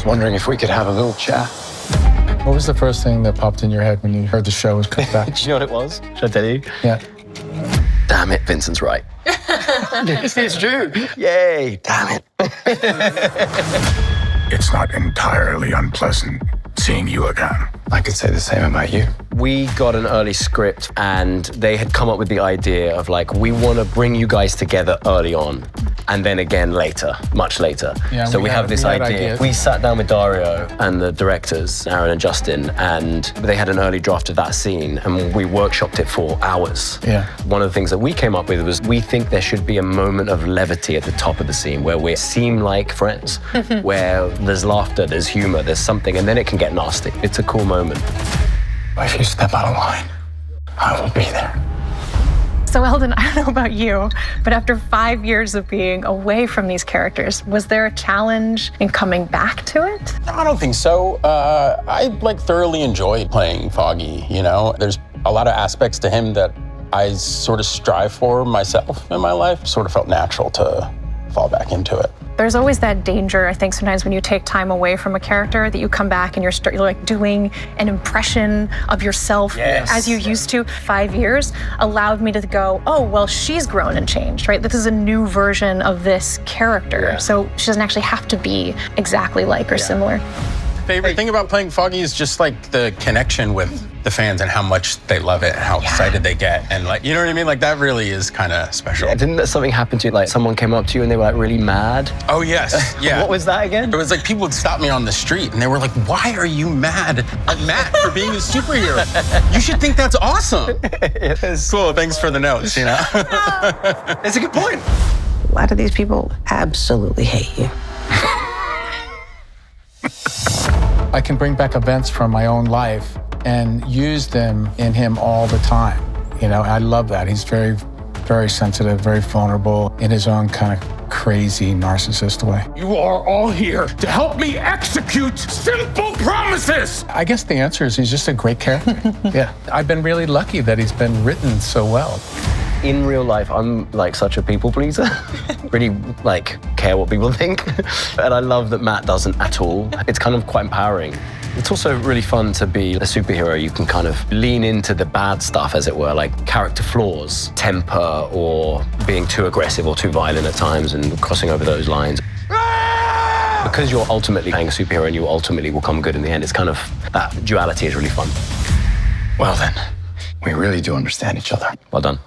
wondering if we could have a little chat. What was the first thing that popped in your head when you heard the show was coming back? Do you know what it was? Should I tell you? Yeah. Damn it, Vincent's right. It's true. Yay, damn it. It's not entirely unpleasant seeing you again. I could say the same about you. We got an early script and they had come up with the idea of like, we want to bring you guys together early on and then again later, much later. Yeah, so we have this had idea. ideas. We sat down with Dario and the directors, Aaron and Justin, and they had an early draft of that scene and we workshopped it for hours. Yeah. One of the things that we came up with was we think there should be a moment of levity at the top of the scene where we seem like friends, where there's laughter, there's humor, there's something, and then it can get nasty. It's a cool moment. If you step out of line, I will be there. So Eldon, I don't know about you, but after 5 years of being away from these characters, was there a challenge in coming back to it? I don't think so. I thoroughly enjoyed playing Foggy, you know? There's a lot of aspects to him that I sort of strive for myself in my life. Sort of felt natural to fall back into it. There's always that danger, I think, sometimes when you take time away from a character that you come back and you're like doing an impression of yourself as you used to. 5 years allowed me to go, oh, well, she's grown and changed, right? This is a new version of this character. So she doesn't actually have to be exactly like or similar. Favorite thing about playing Foggy is just like the connection with the fans and how much they love it, how excited they get. And like, you know what I mean? Like that really is kind of special. Yeah, didn't something happen to you? Like someone came up to you and they were like really mad? Oh, yes. Yeah. What was that again? It was like people would stop me on the street and they were like, why are you mad at Matt for being a superhero? You should think that's awesome. Cool, thanks for the notes, you know? It's a good point. A lot of these people absolutely hate you. I can bring back events from my own life and use them in him all the time. You know, I love that. He's very, very sensitive, very vulnerable in his own kind of crazy narcissist way. You are all here to help me execute simple promises. I guess the answer is he's just a great character. Yeah. I've been really lucky that he's been written so well. In real life, I'm like such a people pleaser. Really like care what people think. And I love that Matt doesn't at all. It's kind of quite empowering. It's also really fun to be a superhero. You can kind of lean into the bad stuff, as it were, like character flaws, temper, or being too aggressive or too violent at times and crossing over those lines. Because you're ultimately playing a superhero and you ultimately will come good in the end, it's kind of, that duality is really fun. Well then, we really do understand each other. Well done.